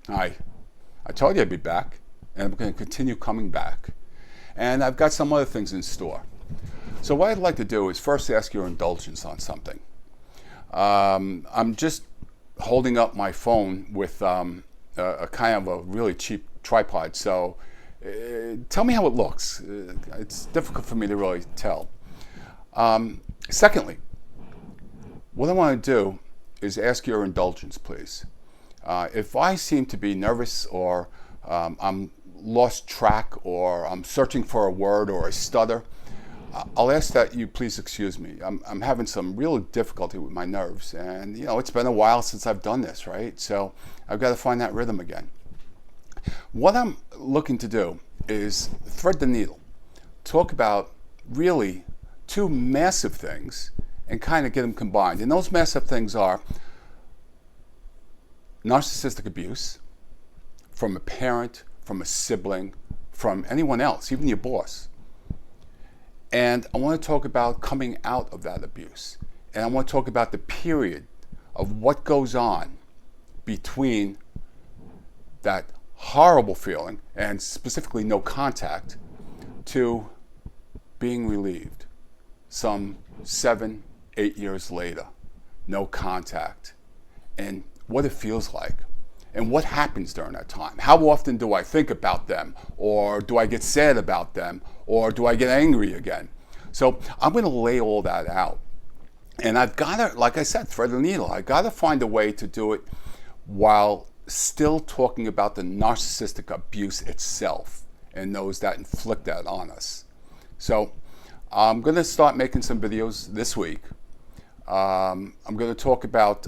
Hi. I told you I'd be back, and I'm going to continue coming back. And I've got some other things in store. So what I'd like to do is first ask your indulgence on something. I'm just holding up my phone with a kind of a really cheap tripod. So tell me how it looks. It's difficult for me to really tell. Secondly, what I want to do is ask your indulgence, please. If I seem to be nervous or I'm lost track or I'm searching for a word or I stutter, I'll ask that you please excuse me. I'm having some real difficulty with my nerves, and it's been a while since I've done this, right? So I've got to find that rhythm again. What I'm looking to do is thread the needle, talk about really two massive things and kind of get them combined. And those massive things are narcissistic abuse from a parent, from a sibling, from anyone else, even your boss. And I want to talk about coming out of that abuse. And I want to talk about the period of what goes on between that horrible feeling, and specifically no contact, to being relieved some 7, 8 years later. No contact. And what it feels like, and what happens during that time. How often do I think about them, or do I get sad about them, or do I get angry again? So I'm going to lay all that out. And I've got to, like I said, thread the needle. I've got to find a way to do it while still talking about the narcissistic abuse itself and those that inflict that on us. So I'm going to start making some videos this week. I'm going to talk about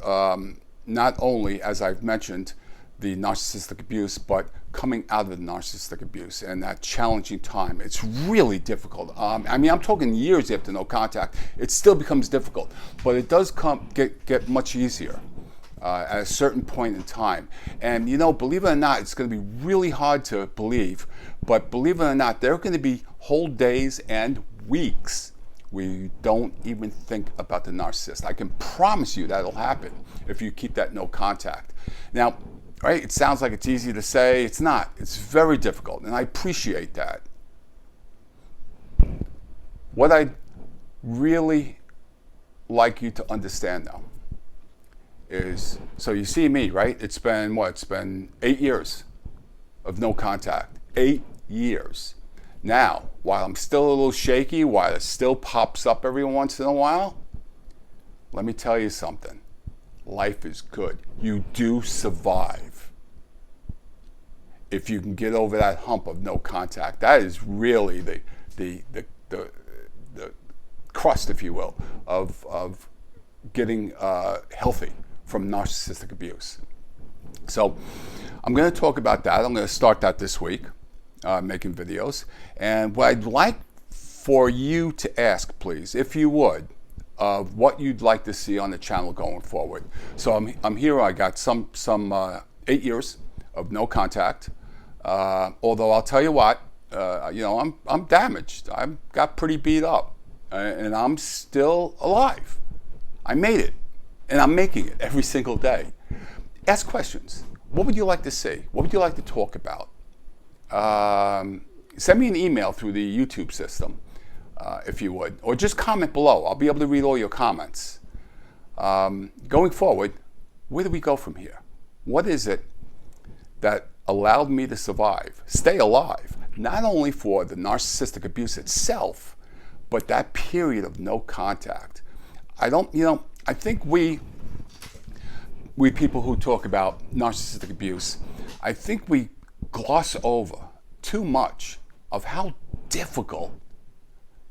not only, as I've mentioned, the narcissistic abuse, but coming out of the narcissistic abuse and that challenging time. It's really difficult. I'm talking years after no contact. It still becomes difficult, but it does get much easier at a certain point in time. And believe it or not, it's going to be really hard to believe, but believe it or not, there are going to be whole days and weeks where you don't even think about the narcissist. I can promise you that'll happen if you keep that no contact. Now, right, it sounds like it's easy to say. It's not. It's very difficult, and I appreciate that. What I'd really like you to understand, though, is, so you see me, right? It's been 8 years of no contact. 8 years. Now, while I'm still a little shaky, while it still pops up every once in a while, let me tell you something. Life is good. You do survive. If you can get over that hump of no contact, that is really the crust, if you will, of getting healthy from narcissistic abuse. So I'm going to talk about that. I'm going to start that this week. Making videos. And what I'd like for you to ask, please, if you would, of what you'd like to see on the channel going forward. So I'm here. I got some 8 years of no contact. Although I'll tell you what, I'm damaged. I've got pretty beat up, and I'm still alive. I made it, and I'm making it every single day. Ask questions. What would you like to see? What would you like to talk about? Send me an email through the YouTube system, if you would, or just comment below. I'll be able to read all your comments. Going forward, where do we go from here? What is it that allowed me to survive, stay alive, not only for the narcissistic abuse itself, but that period of no contact? I think we people who talk about narcissistic abuse, I think we gloss over too much of how difficult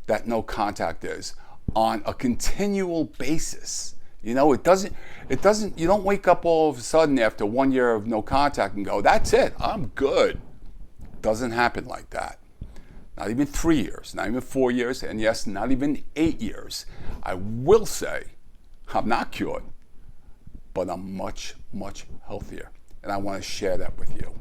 that no contact is on a continual basis. You don't wake up all of a sudden after 1 year of no contact and go, that's it, I'm good. It doesn't happen like that. Not even 3 years, not even 4 years, and yes, not even 8 years. I will say, I'm not cured, but I'm much, much healthier. And I want to share that with you.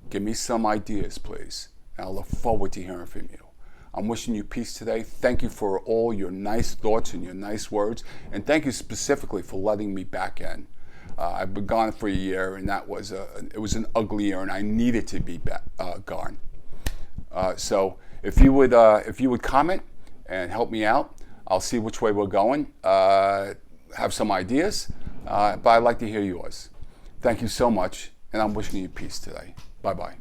Give me some ideas, please. And I'll look forward to hearing from you. I'm wishing you peace today. Thank you for all your nice thoughts and your nice words. And thank you specifically for letting me back in. I've been gone for a year, and it was an ugly year, and I needed to be gone. So if you would comment and help me out, I'll see which way we're going. Have some ideas, but I'd like to hear yours. Thank you so much, and I'm wishing you peace today. Bye-bye.